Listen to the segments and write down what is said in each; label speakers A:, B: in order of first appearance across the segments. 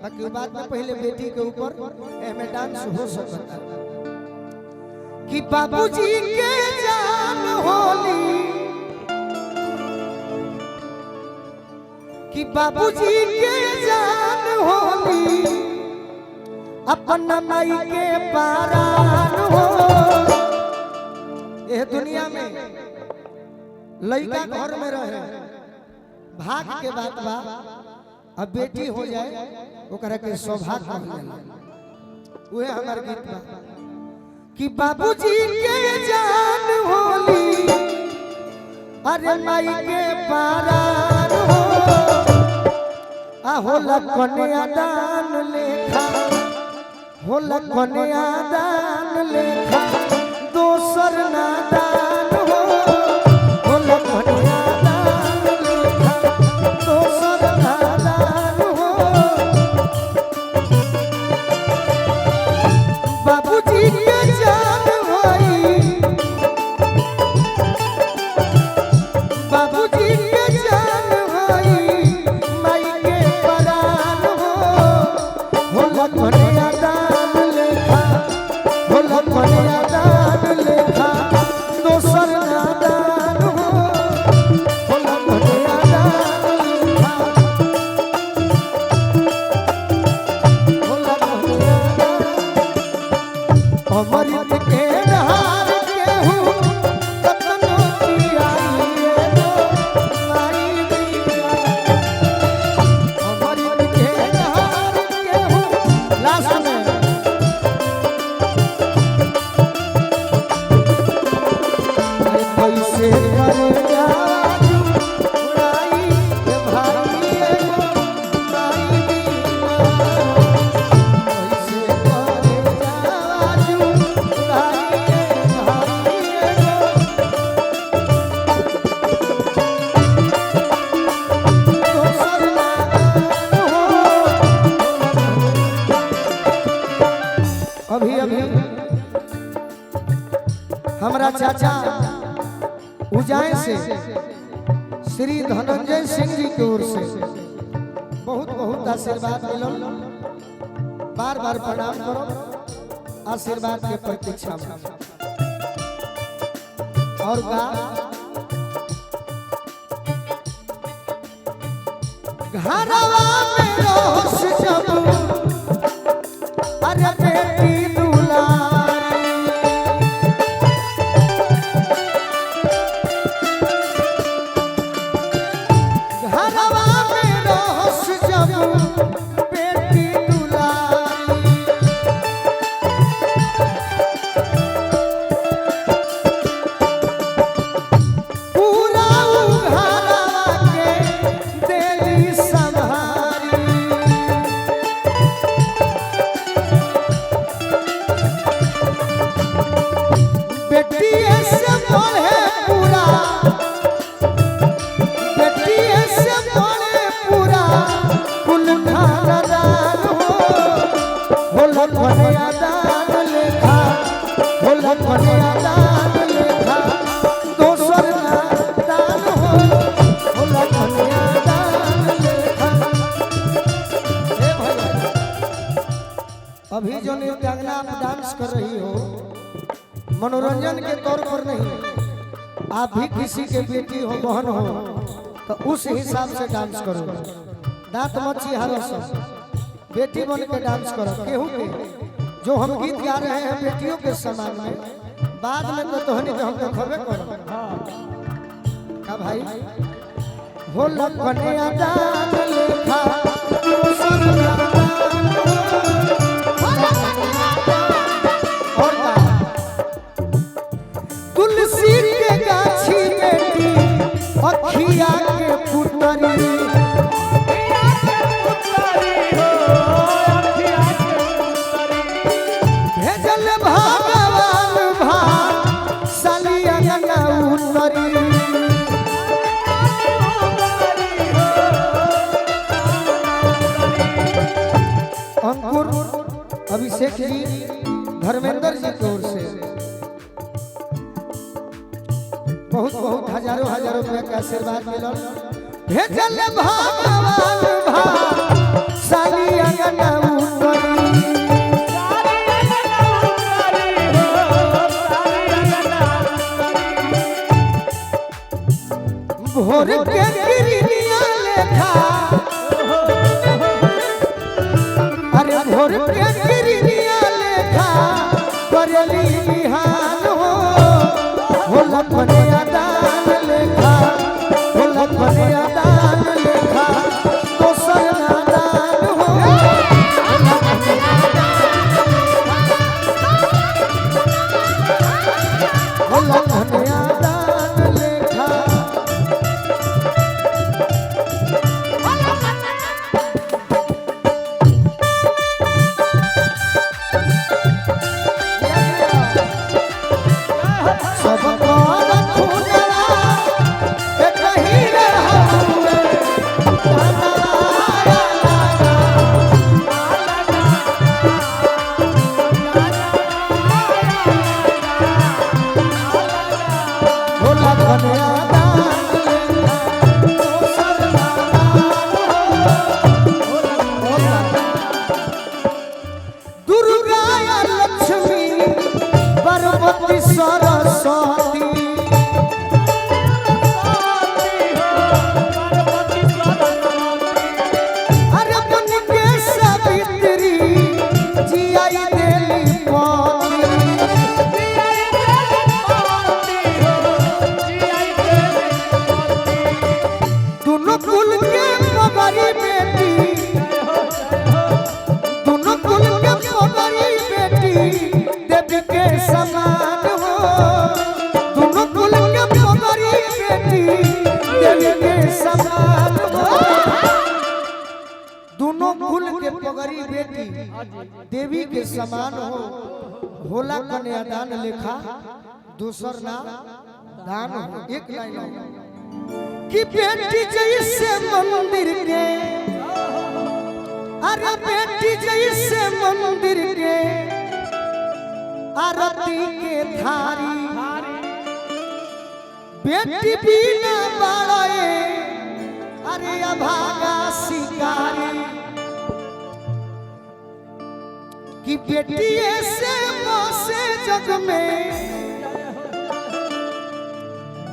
A: बाकी बात में पहले बेटी के ऊपर एमे डांस हो सकता कि बाबूजी के जान होली कि बाबूजी के जान होली अपना माई के पारान हो। ये दुनिया में लड़का घर में रहे भाग के बात बा अब बेटी हो जाए ओकरा के सौभाग्य कहला उहे हमार गीत बा कि बाबूजी के जान होली अरे माई के पारान हो आ होला कन्या दान लेखा होला कन्या दान लेखा दोसर ना दान हो होला कन्या दान लेखा दोसर ना दान हो। बाबूजी के जान होई बाबूजी के जान होई माई के परान हो होला कन्या दान लेखा होला कन्या दान लेखा दोसर ना दान हो होला कन्या दान लेखा होला कन्या अमृत के नहार केहू कतनो पियाइए दो माई दिया अमृत के नहार केहू लास्ट में कैसे करे जादू उड़ाई के भाई एगो माई दिया कैसे करे जादू उड़ाई के भाई एगो दोसर ना हो। अभी हमारा चाचा उजाय से श्री धनंजय सिंह जी की ओर से बहुत बहुत आशीर्वाद मिलल बार बार प्रणाम करो आशीर्वाद के प्रतीक्षा में और घरवा में रोश जब अरे बेटी दुलारी घरवा में रोश जब बेटी दुलारी पूरा घरवा के देली संभारी बेटी से पढ़े पूरा बेटी से पढ़े पूरा कुल खानदान हो होला कन्या दान लेखा होला कन्या दान लेखा दोसर ना दान हो होला कन्या दान लेखा। हे भैया अभी जो नृत्यांगना आप डांस कर रही हो मनोरंजन के तौर पर नहीं आप भी किसी के बेटी हो बहन हो तो उस हिसाब से डांस करो दांत मत चिहारो सब बेटी बन के डांस करो केहू के जो हम गीत गा रहे हैं बेटियों के समान में बाद में तो तोहनी तो हम तो खबे करो का भाई होला कन्या दान लेखा दोसर ना दान और का तुलसी के गाछी बेटी अखिया के पुतरी भेजल भगवान भाग सलिया ना उतरी अंकुर अभिषेक जी धर्मेंद्र जी की ओर से बहुत बहुत हजारों हजारों रुपया का आशीर्वाद मिलल भेजल भगवान भाग साली अंगना उतरी भोर के गिरनिया लेखा अरे भोर के गिरनिया लेखा करली बिहान हो लखने दान लेखा हो लखने दान लेखा दोसर नादान हो लखने दान लेखा दुर्गा लक्ष्मी पार्वती सरस्वती अरे बन के सावित्री जियाई देली दोनों कुल के पगड़ी बेटी दोनों कुल के पगड़ी बेटी देवी के समान हो दोनों कुल के पगड़ी बेटी देवी के समान हो दोनों कुल के पगड़ी बेटी देवी के समान हो होला कन्यादान लेखा दूसर नाम दान हो एक लाइन हो कि बेटी जैसे मंदिर के अरे बेटी जैसे मंदिर के आरती के थारी बेटी बिना बाड़े अरे अभागा शिकारी कि बेटी ऐसे बसे जग में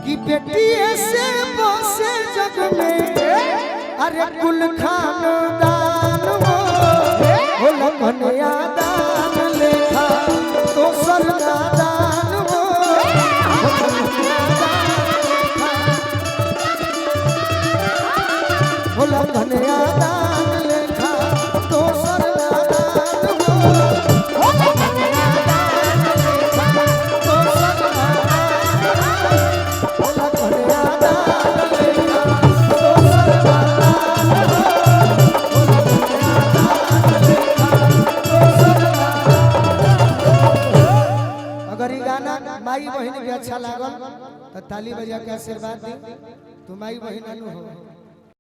A: कि बेटी ऐसे बसे जग में अरे कुल खानदान हो लखनिया दान लेखा दोसर नादान हो लखनिया दान लेखा दोसर नादान हो माई बहन के अच्छा लागल तो ताली बजा के आशीर्वाद दी। तू माई बहन हो।